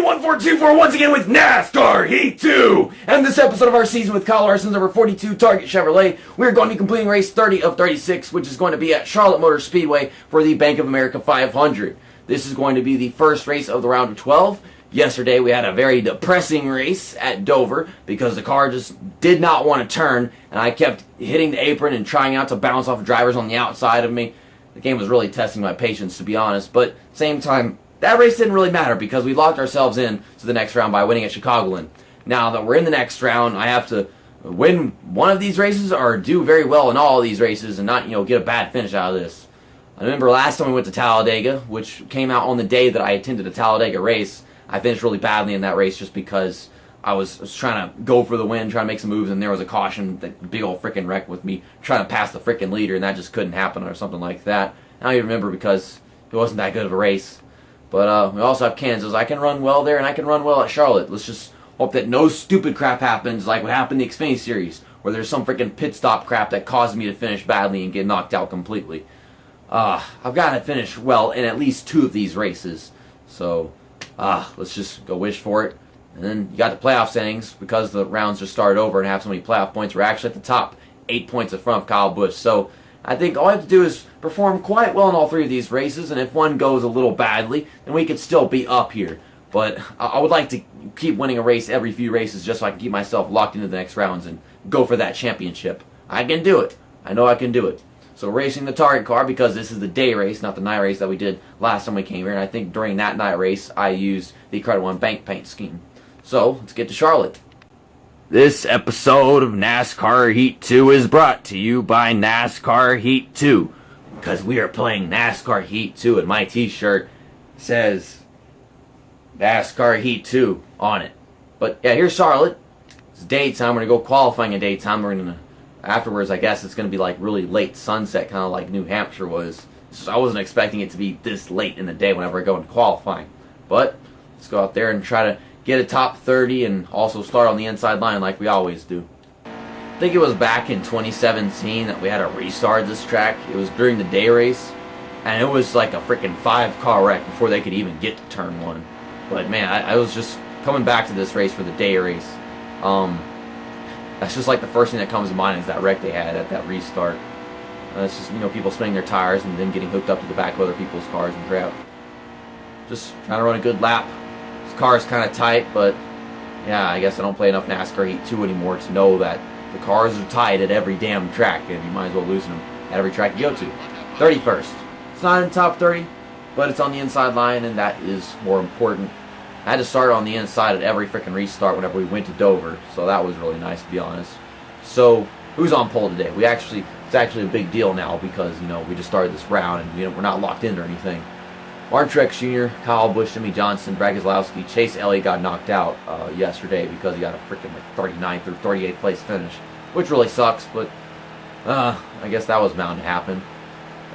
142 once again with NASCAR Heat 2. And this episode of our season with Kyle Larson's number 42 Target Chevrolet, we're going to be completing race 30 of 36, which is going to be at Charlotte Motor Speedway for the Bank of America 500. This is going to be the first race of the round of 12. Yesterday we had a very depressing race at Dover because the car just did not want to turn, and I kept hitting the apron and trying out to bounce off drivers on the outside of me. The game was really testing my patience, to be honest, but at the same time, that race didn't really matter because we locked ourselves in to the next round by winning at Chicagoland. Now that we're in the next round, I have to win one of these races or do very well in all of these races and not, get a bad finish out of this. I remember last time we went to Talladega, which came out on the day that I attended a Talladega race. I finished really badly in that race just because I was trying to go for the win, trying to make some moves, and there was a caution, that big old freaking wreck with me trying to pass the freaking leader, and that just couldn't happen or something like that. I don't even remember because it wasn't that good of a race. But we also have Kansas. I can run well there, and I can run well at Charlotte. Let's just hope that no stupid crap happens like what happened in the Xfinity Series, where there's some freaking pit stop crap that caused me to finish badly and get knocked out completely. I've got to finish well in at least 2 of these races. So, let's just go wish for it. And then you got the playoff standings because the rounds just started over and have so many playoff points. We're actually at the top, 8 points in front of Kyle Busch. So, I think all I have to do is perform quite well in all 3 of these races, and if one goes a little badly, then we could still be up here. But I would like to keep winning a race every few races just so I can keep myself locked into the next rounds and go for that championship. I can do it. I know I can do it. So racing the target car, because this is the day race, not the night race that we did last time we came here, and I think during that night race I used the Credit One bank paint scheme. So, let's get to Charlotte. This episode of NASCAR Heat 2 is brought to you by NASCAR Heat 2, because we are playing NASCAR Heat 2, and my t-shirt says NASCAR Heat 2 on it. But yeah, here's Charlotte. It's daytime. We're going to go qualifying in daytime. We're going to, afterwards, I guess it's going to be like really late sunset, kind of like New Hampshire was. So I wasn't expecting it to be this late in the day whenever I go into qualifying. But let's go out there and try to get a top 30 and also start on the inside line like we always do. I think it was back in 2017 that we had a restart this track. It was during the day race, and it was like a freaking 5-car wreck before they could even get to turn 1. But man, I was just coming back to this race for the day race. That's just like the first thing that comes to mind is that wreck they had at that restart. It's just, people spinning their tires and then getting hooked up to the back of other people's cars and crap. Just trying to run a good lap. Car is kind of tight, but yeah, I guess I don't play enough NASCAR Heat 2 anymore to know that the cars are tight at every damn track, and you might as well lose them at every track you go to. 31st. It's not in the top 30, but it's on the inside line, and that is more important. I had to start on the inside at every freaking restart whenever we went to Dover, so that was really nice, to be honest. So, who's on pole today? It's actually a big deal now because, we just started this round, and we're not locked in or anything. Martin Truex Jr., Kyle Busch, Jimmy Johnson, Brad Keselowski, Chase Elliott got knocked out yesterday because he got a freaking 39th or 38th place finish, which really sucks, but I guess that was bound to happen.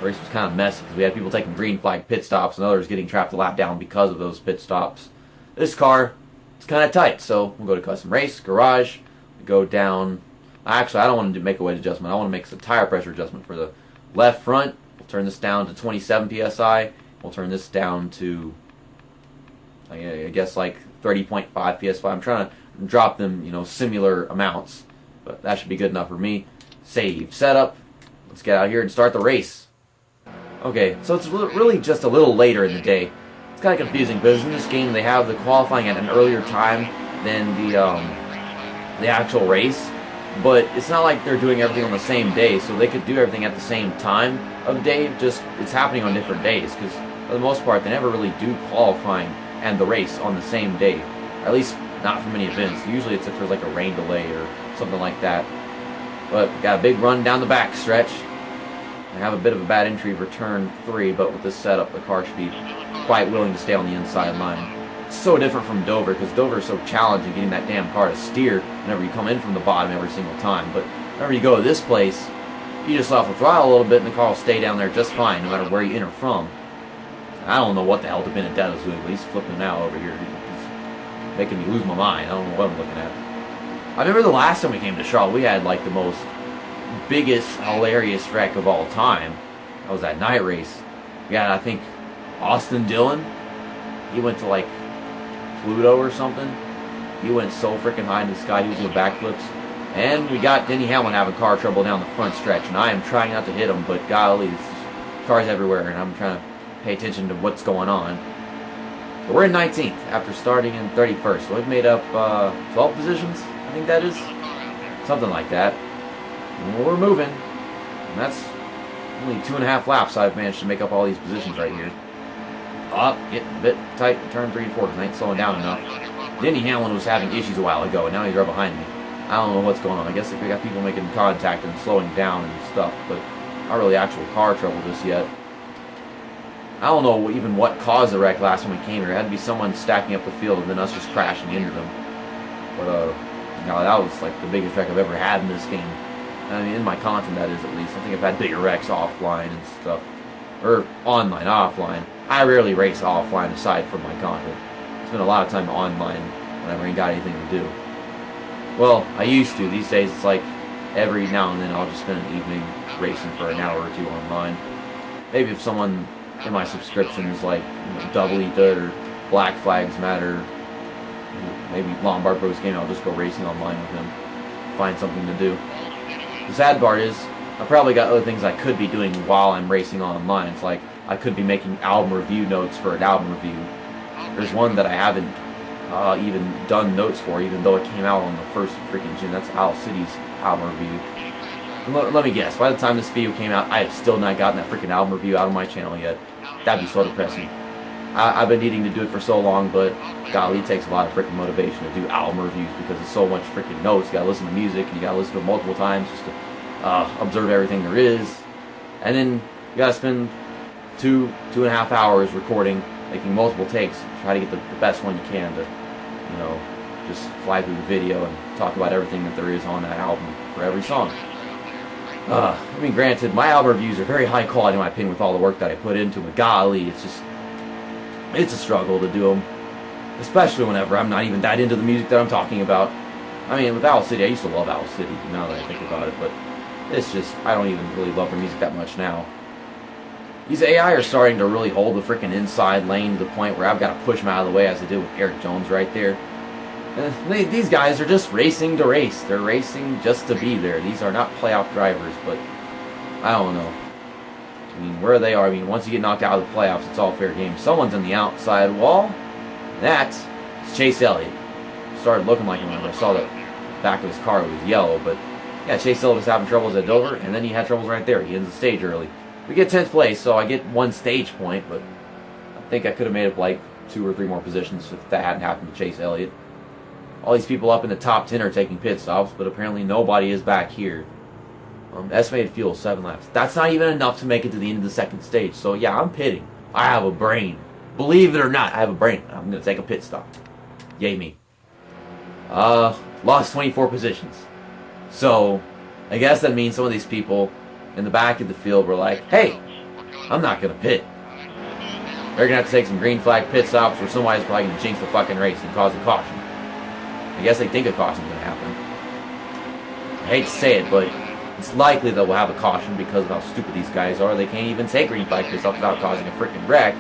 The race was kind of messy because we had people taking green flag pit stops and others getting trapped a lap down because of those pit stops. This car, it's kind of tight, so we'll go to custom race, garage, go down. Actually, I don't want to make a weight adjustment. I want to make some tire pressure adjustment for the left front. We'll turn this down to 27 psi. We'll turn this down to, I guess, like 30.5 psi. I'm trying to drop them, similar amounts. But that should be good enough for me. Save. Setup. Let's get out here and start the race. Okay, so it's really just a little later in the day. It's kind of confusing because in this game they have the qualifying at an earlier time than the actual race. But it's not like they're doing everything on the same day, so they could do everything at the same time of the day, just it's happening on different days, because for the most part, they never really do qualifying and the race on the same day. Or at least not for many events. Usually it's if there's like a rain delay or something like that. But got a big run down the back stretch. I have a bit of a bad entry for turn 3, but with this setup, the car should be quite willing to stay on the inside line. It's so different from Dover, because Dover is so challenging getting that damn car to steer whenever you come in from the bottom every single time. But whenever you go to this place, you just off the throttle a little bit and the car will stay down there just fine, no matter where you enter from. I don't know what the hell Benedetto's doing, but he's flipping out over here. He's making me lose my mind. I don't know what I'm looking at. I remember the last time we came to Charlotte, we had like the most biggest, hilarious wreck of all time. That was that night race. We had, I think, Austin Dillon. He went to like Pluto or something. He went so freaking high in the sky, he was doing backflips. And we got Denny Hamlin having car trouble down the front stretch, and I am trying not to hit him, but golly, there's cars everywhere, and I'm trying to pay attention to what's going on. But we're in 19th after starting in 31st, so we've made up 12 positions, I think that is. Something like that. And we're moving, and that's only 2.5 laps I've managed to make up all these positions right here. Up, getting a bit tight to turn 3 and 4 because I ain't slowing down enough. Denny Hamlin was having issues a while ago, and now he's right behind me. I don't know what's going on. I guess we got people making contact and slowing down and stuff, but not really actual car trouble just yet. I don't know even what caused the wreck last time we came here. It had to be someone stacking up the field and then us just crashing into them. But no, that was like the biggest wreck I've ever had in this game. I mean, in my content, that is, at least. I think I've had bigger wrecks offline and stuff. Or online, offline. I rarely race offline aside from my content. I spend a lot of time online whenever I ain't got anything to do. Well, I used to. These days, it's like every now and then I'll just spend an evening racing for an hour or two online. Maybe if someone in my subscription is like Double Eat It or Black Flags Matter, maybe Lombard Bros Game, I'll just go racing online with him. Find something to do. The sad part is, I probably got other things I could be doing while I'm racing online. It's like, I could be making album review notes for an album review. There's one that I haven't even done notes for, even though it came out on the 1st of freaking June. That's Owl City's album review. Let me guess, by the time this video came out, I have still not gotten that freaking album review out of my channel yet. That'd be so depressing. I've been needing to do it for so long, but golly, it takes a lot of freaking motivation to do album reviews because there's so much freaking notes. You gotta listen to music, and you gotta listen to it multiple times just to observe everything there is. And then you gotta spend 2.5 hours recording, making multiple takes, try to get the best one you can to, you know, just fly through the video and talk about everything that there is on that album for every song. I mean, granted, my album reviews are very high quality in my opinion with all the work that I put into them, but golly, it's a struggle to do them, especially whenever I'm not even that into the music that I'm talking about. I mean, with Owl City, I used to love Owl City, now that I think about it, but it's just, I don't even really love their music that much now. These AI are starting to really hold the freaking inside lane to the point where I've got to push them out of the way, as I did with Eric Jones right there. And these guys are just racing to race. They're racing just to be there. These are not playoff drivers, but I don't know. I mean, where they are, I mean, once you get knocked out of the playoffs, it's all fair game. Someone's on the outside wall. That's Chase Elliott. Started looking like him when I saw the back of his car. It was yellow, but yeah, Chase Elliott was having troubles at Dover, and then he had troubles right there. He ends the stage early. We get 10th place, so I get 1 stage point, but I think I could have made up like 2 or 3 more positions if that hadn't happened to Chase Elliott. All these people up in the top 10 are taking pit stops, but apparently nobody is back here. Estimated fuel, 7 laps. That's not even enough to make it to the end of the 2nd stage. So yeah, I'm pitting. I have a brain. Believe it or not, I have a brain. I'm going to take a pit stop. Yay me. Lost 24 positions. So, I guess that means some of these people in the back of the field were like, hey, I'm not going to pit. They're going to have to take some green flag pit stops, or somebody's probably going to jinx the fucking race and cause a caution. I guess they think a caution's going to happen. I hate to say it, but it's likely that we'll have a caution because of how stupid these guys are. They can't even take green flag pit stops without causing a freaking wreck.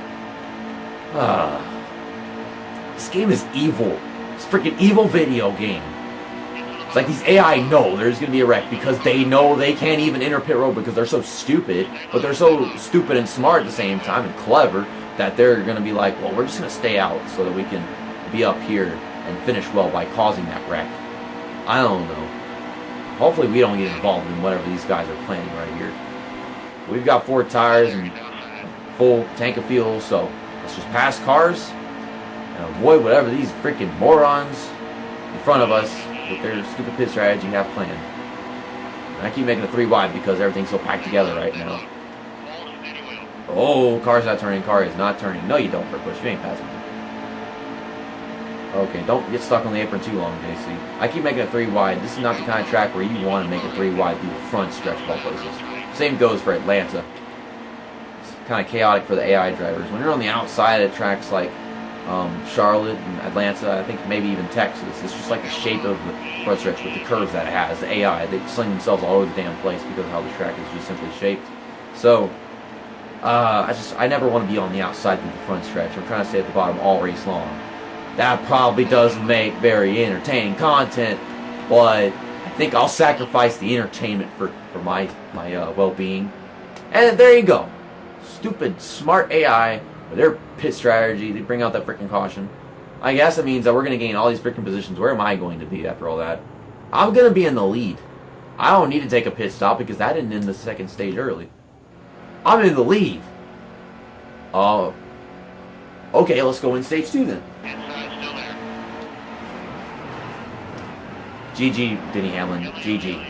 This game is evil. It's a freaking evil video game. It's like these AI know there's going to be a wreck because they know they can't even enter pit road because they're so stupid, but they're so stupid and smart at the same time and clever that they're going to be like, well, we're just going to stay out so that we can be up here and finish well by causing that wreck. I don't know. Hopefully we don't get involved in whatever these guys are planning right here. We've got 4 tires and full tank of fuel, so let's just pass cars and avoid whatever these freaking morons in front of us with their stupid pit strategy have planned. And I keep making a 3 wide because everything's so packed together right now. Oh, car's not turning, car is not turning. No, you don't, for a push. You ain't passing me. Okay, don't get stuck on the apron too long, JC. I keep making a 3 wide. This is not the kind of track where you want to make a 3 wide through the front stretch of all places. Same goes for Atlanta. It's kind of chaotic for the AI drivers. When you're on the outside at tracks like Charlotte and Atlanta, I think maybe even Texas, it's just like the shape of the front stretch with the curves that it has. The AI, they sling themselves all over the damn place because of how the track is just simply shaped. So, I never want to be on the outside through the front stretch. I'm trying to stay at the bottom all race long. That probably doesn't make very entertaining content, but I think I'll sacrifice the entertainment for my well-being. And there you go. Stupid, smart AI with their pit strategy. They bring out that freaking caution. I guess it means that we're going to gain all these freaking positions. Where am I going to be after all that? I'm going to be in the lead. I don't need to take a pit stop because that didn't end the second stage early. I'm in the lead. Okay, let's go in stage 2 then. GG, Denny Hamlin. GG.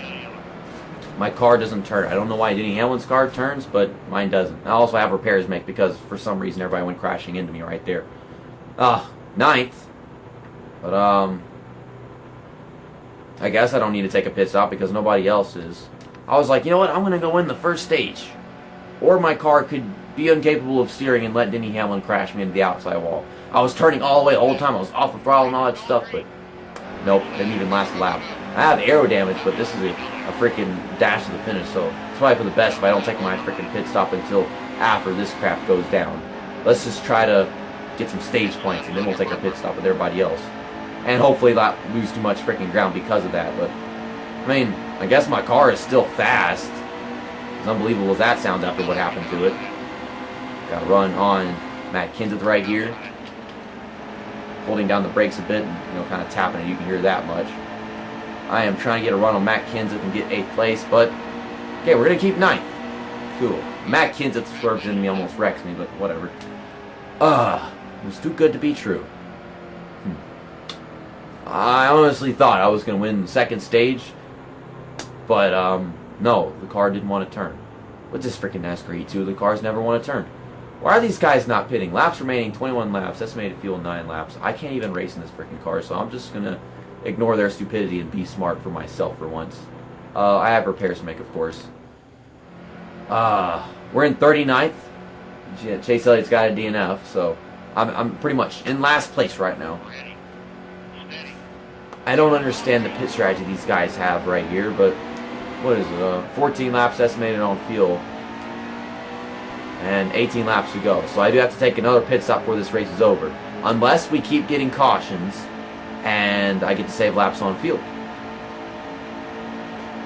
My car doesn't turn. I don't know why Denny Hamlin's car turns, but mine doesn't. I also have repairs to make because for some reason everybody went crashing into me right there. 9th. But, I guess I don't need to take a pit stop because nobody else is. I was like, you know what? I'm going to go in the first stage. Or my car could be incapable of steering and let Denny Hamlin crash me into the outside wall. I was turning all the way the whole time. I was off the throttle and all that stuff, but nope, didn't even last a lap. I have aero damage, but this is a freaking dash to the finish, so it's probably for the best if I don't take my freaking pit stop until after this crap goes down. Let's just try to get some stage points, and then we'll take our pit stop with everybody else. And hopefully not lose too much freaking ground because of that, but I mean, I guess my car is still fast. As unbelievable as that sounds after what happened to it. Got to run on Matt Kenseth right here. Holding down the brakes a bit and, kind of tapping it. You can hear that much. I am trying to get a run on Matt Kenseth and get 8th place, but okay, we're going to keep 9th. Cool. Matt Kenseth swerves into me, almost wrecks me, but whatever. It was too good to be true. I honestly thought I was going to win the second stage, but no, the car didn't want to turn. What's this freaking NASCAR Heat 2? The cars never want to turn. Why are these guys not pitting? Laps remaining, 21 laps. Estimated fuel, 9 laps. I can't even race in this freaking car, so I'm just going to ignore their stupidity and be smart for myself for once. I have repairs to make, of course. We're in 39th. Yeah, Chase Elliott's got a DNF, so I'm pretty much in last place right now. I don't understand the pit strategy these guys have right here, but what is it? 14 laps estimated on fuel. And 18 laps to go. So I do have to take another pit stop before this race is over. Unless we keep getting cautions and I get to save laps on fuel.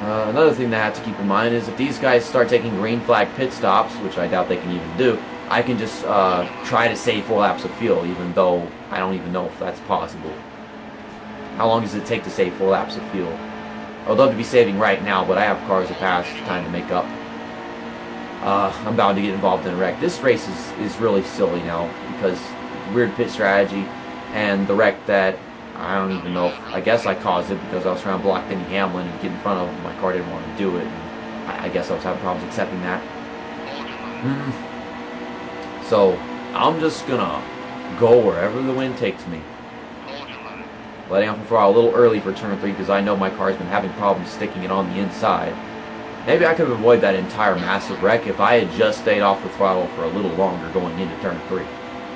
Another thing that I have to keep in mind is if these guys start taking green flag pit stops, which I doubt they can even do, I can just try to save 4 laps of fuel, even though I don't even know if that's possible. How long does it take to save 4 laps of fuel? I would love to be saving right now, but I have cars to pass, time to make up. I'm bound to get involved in a wreck. This race is really silly now because weird pit strategy and the wreck that I don't even know if, I guess I caused it because I was trying to block Denny Hamlin and get in front of him. My car didn't want to do it. And I guess I was having problems accepting that. So I'm just gonna go wherever the wind takes me. Letting off the throttle a little early for turn 3 because I know my car's been having problems sticking it on the inside. Maybe I could have avoided that entire massive wreck if I had just stayed off the throttle for a little longer going into turn 3.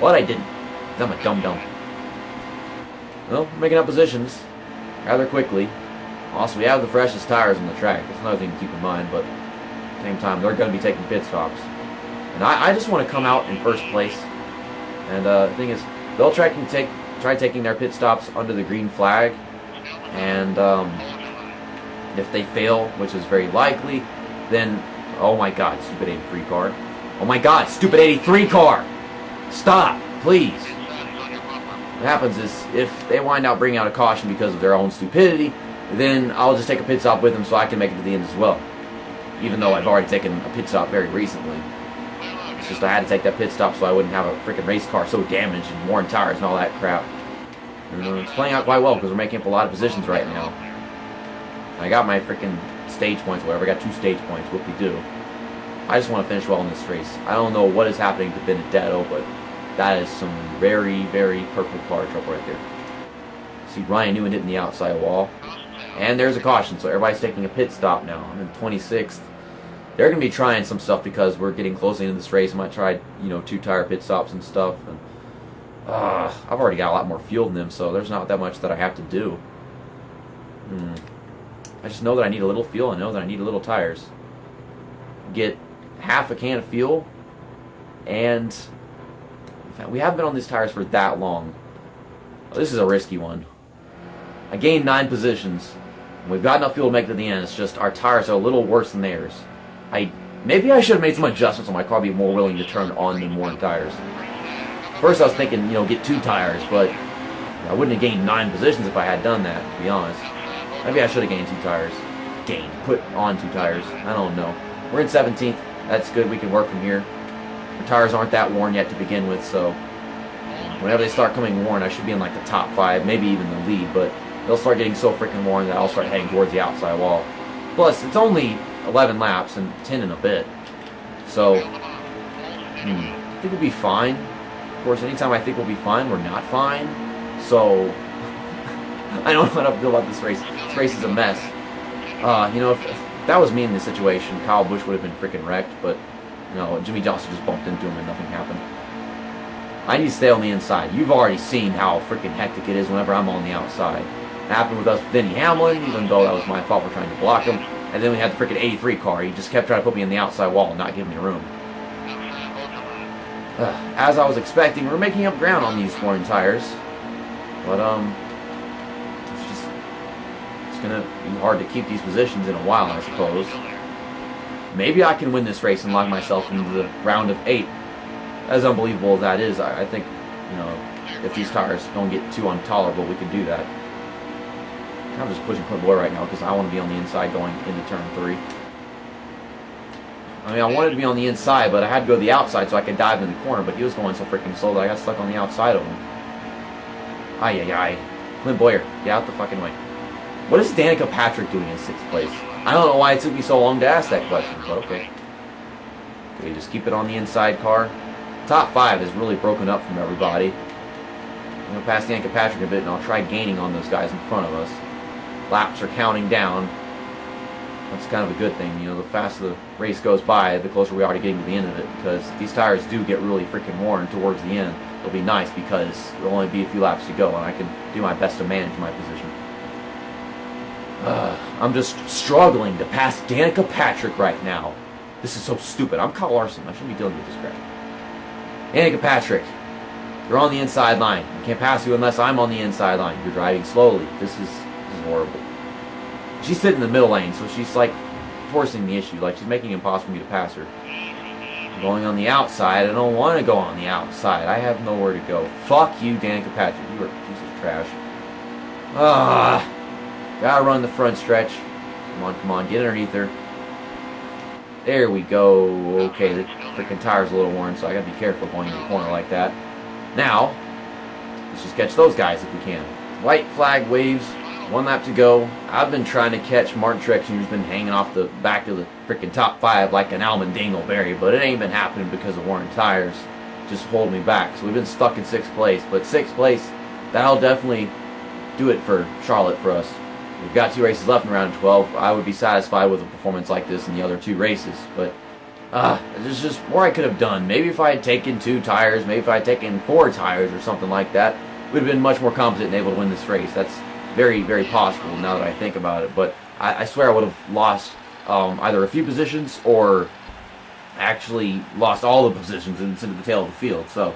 But I didn't. I'm a dum-dum. Well, we're making up positions rather quickly. Also, we have the freshest tires on the track. That's another thing to keep in mind, but at the same time, they're going to be taking pit stops. And I just want to come out in first place. And the thing is, they'll try taking their pit stops under the green flag. And if they fail, which is very likely, then, oh my god, stupid 83 car. Oh my god, stupid 83 car! Stop, please. What happens is, if they wind up bringing out a caution because of their own stupidity, then I'll just take a pit stop with them so I can make it to the end as well. Even though I've already taken a pit stop very recently. It's just I had to take that pit stop so I wouldn't have a freaking race car so damaged and worn tires and all that crap. It's playing out quite well because we're making up a lot of positions right now. I got my freaking stage points, whatever. I got 2 stage points, whoop-de-doo. I just want to finish well in this race. I don't know what is happening to Benedetto, but that is some very, very purple car trouble right there. See Ryan Newman hitting the outside wall. And there's a caution, so everybody's taking a pit stop now. I'm in 26th. They're going to be trying some stuff because we're getting close into this race. I might try, 2-tire pit stops and stuff. And, I've already got a lot more fuel than them, so there's not that much that I have to do. I just know that I need a little fuel. I know that I need a little tires. Get half a can of fuel, and in fact, we haven't been on these tires for that long. Well, this is a risky one. I gained 9 positions. We've got enough fuel to make it to the end. It's just our tires are a little worse than theirs. Maybe I should have made some adjustments on my car, be more willing to turn on than worn tires. First I was thinking, get 2 tires, but I wouldn't have gained 9 positions if I had done that, to be honest. Maybe I should have gained 2 tires. Put on 2 tires. I don't know. We're in 17th. That's good. We can work from here. The tires aren't that worn yet to begin with, so whenever they start coming worn, I should be in like the top 5, maybe even the lead, but they'll start getting so freaking worn that I'll start heading towards the outside wall. Plus, it's only 11 laps and 10 in a bit. So, I think we'll be fine. Of course, anytime I think we'll be fine, we're not fine. So, I don't know how to feel about this race. This race is a mess. If that was me in this situation, Kyle Busch would have been freaking wrecked, but, Jimmy Johnson just bumped into him and nothing happened. I need to stay on the inside. You've already seen how freaking hectic it is whenever I'm on the outside. It happened with us with Denny Hamlin, even though that was my fault for trying to block him. And then we had the freaking 83 car. He just kept trying to put me in the outside wall and not give me room. As I was expecting, we're making up ground on these worn tires. But, it's going to be hard to keep these positions in a while, I suppose. Maybe I can win this race and lock myself into the round of 8. As unbelievable as that is, I think, if these tires don't get too intolerable, we can do that. I'm just pushing Clint Boyer right now because I want to be on the inside going into turn 3. I wanted to be on the inside, but I had to go to the outside so I could dive in the corner, but he was going so freaking slow that I got stuck on the outside of him. Ay. Clint Boyer, get out the fucking way. What is Danica Patrick doing in 6th place? I don't know why it took me so long to ask that question, but okay. Okay, just keep it on the inside car. Top 5 is really broken up from everybody. I'm going to pass Danica Patrick a bit, and I'll try gaining on those guys in front of us. Laps are counting down. That's kind of a good thing. The faster the race goes by, the closer we are to getting to the end of it. Because if these tires do get really freaking worn towards the end, it'll be nice because there'll only be a few laps to go, and I can do my best to manage my position. I'm just struggling to pass Danica Patrick right now. This is so stupid. I'm Kyle Larson. I shouldn't be dealing with this crap. Danica Patrick, you're on the inside line. I can't pass you unless I'm on the inside line. You're driving slowly. This is horrible. She's sitting in the middle lane, so she's like forcing the issue. Like she's making it impossible for me to pass her. I'm going on the outside. I don't want to go on the outside. I have nowhere to go. Fuck you, Danica Patrick. You are a piece of trash. Gotta run the front stretch. Come on, get underneath her. There we go. Okay, the freaking tire's a little worn, so I gotta be careful going into the corner like that. Now, let's just catch those guys if we can. White flag waves. 1 lap to go. I've been trying to catch Martin Truex Jr.'s been hanging off the back of the freaking top 5 like an almond dingleberry, but it ain't been happening because of worn tires. Just hold me back. So we've been stuck in 6th place, but 6th place, that'll definitely do it for Charlotte for us. We've got 2 races left in round 12. I would be satisfied with a performance like this in the other 2 races, but there's just more I could have done. Maybe if I had taken 2 tires, maybe if I had taken 4 tires or something like that, we'd have been much more competent and able to win this race. That's very, very possible now that I think about it, but I swear I would have lost either a few positions or actually lost all the positions into the tail of the field. So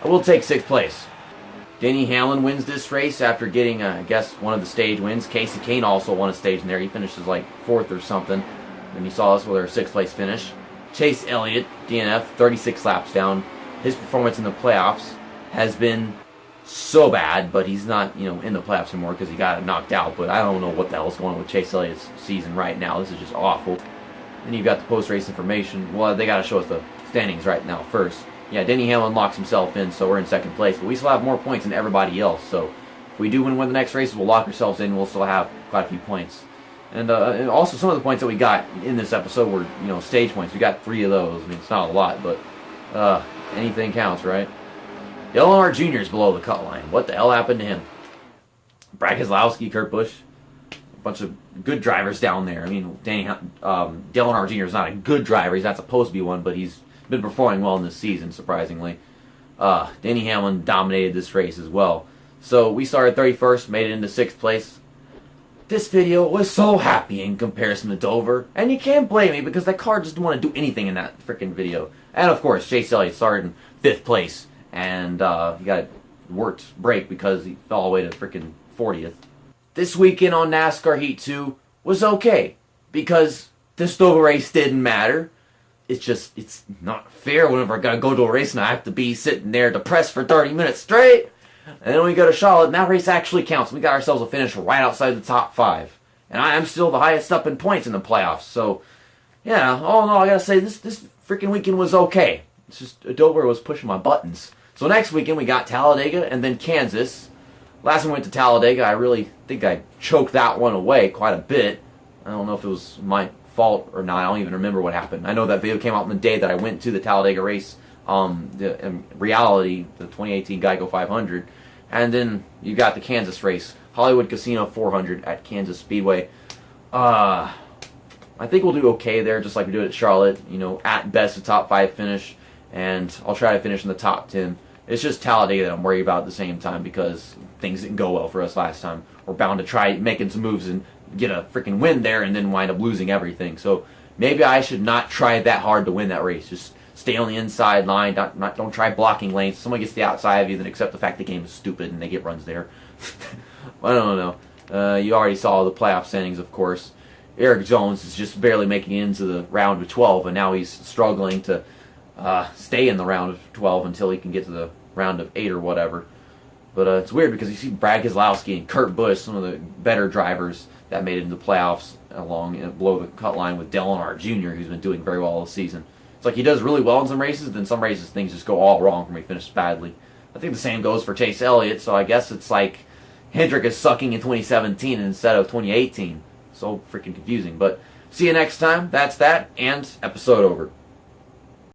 I will take 6th place. Denny Hamlin wins this race after getting, I guess, one of the stage wins. Casey Kane also won a stage in there. He finishes like 4th or something. And you saw us with our 6th place finish. Chase Elliott, DNF, 36 laps down. His performance in the playoffs has been so bad, but he's not, in the playoffs anymore because he got knocked out. But I don't know what the hell's going on with Chase Elliott's season right now. This is just awful. Then you've got the post-race information. Well, they got to show us the standings right now first. Yeah, Denny Hamlin locks himself in, so we're in 2nd place. But we still have more points than everybody else. So if we do win one of the next races, we'll lock ourselves in. We'll still have quite a few points. And also some of the points that we got in this episode were, stage points. We got 3 of those. I mean, it's not a lot, but anything counts, right? Dale Earnhardt Jr. is below the cut line. What the hell happened to him? Brad Keselowski, Kurt Busch, a bunch of good drivers down there. I mean, Dale Earnhardt Jr. is not a good driver. He's not supposed to be one, but he's been performing well in this season, surprisingly. Denny Hamlin dominated this race as well. So we started 31st, made it into 6th place. This video was so happy in comparison to Dover, and you can't blame me because that car just didn't want to do anything in that freaking video. And of course, Chase Elliott started in 5th place, and he got worked brake because he fell all the way to freaking 40th. This weekend on NASCAR Heat 2 was okay because the Stover race didn't matter. It's not fair whenever I gotta go to a race and I have to be sitting there depressed for 30 minutes straight. And then we go to Charlotte and that race actually counts. We got ourselves a finish right outside the top 5. And I am still the highest up in points in the playoffs. So, yeah, all in all, I gotta say, this freaking weekend was okay. It's just Dover was pushing my buttons. So next weekend we got Talladega and then Kansas. Last time we went to Talladega, I really think I choked that one away quite a bit. I don't know if it was my fault or not. I don't even remember what happened. I know that video came out on the day that I went to the Talladega race, in reality, the 2018 Geico 500. And then you got the Kansas race, Hollywood Casino 400 at Kansas Speedway. I think we'll do okay there, just like we do at Charlotte. You know, at best a top 5 finish, and I'll try to finish in the top 10. It's just Talladega that I'm worried about at the same time because things didn't go well for us last time. We're bound to try making some moves and get a freaking win there and then wind up losing everything. So maybe I should not try that hard to win that race. Just stay on the inside line. Don't try blocking lanes. If someone gets to the outside of you, then accept the fact the game is stupid and they get runs there. I don't know. You already saw the playoff standings, of course. Eric Jones is just barely making it into the round of 12, and now he's struggling to stay in the round of 12 until he can get to the round of 8 or whatever. But it's weird because you see Brad Keselowski and Kurt Busch, some of the better drivers that made it into the playoffs along and below the cut line with Dale Earnhardt Jr., who's been doing very well this season. It's like he does really well in some races, then some races things just go all wrong for him. He finishes badly. I think the same goes for Chase Elliott, so I guess it's like Hendrick is sucking in 2017 instead of 2018. So freaking confusing. But see you next time. That's that, and episode over.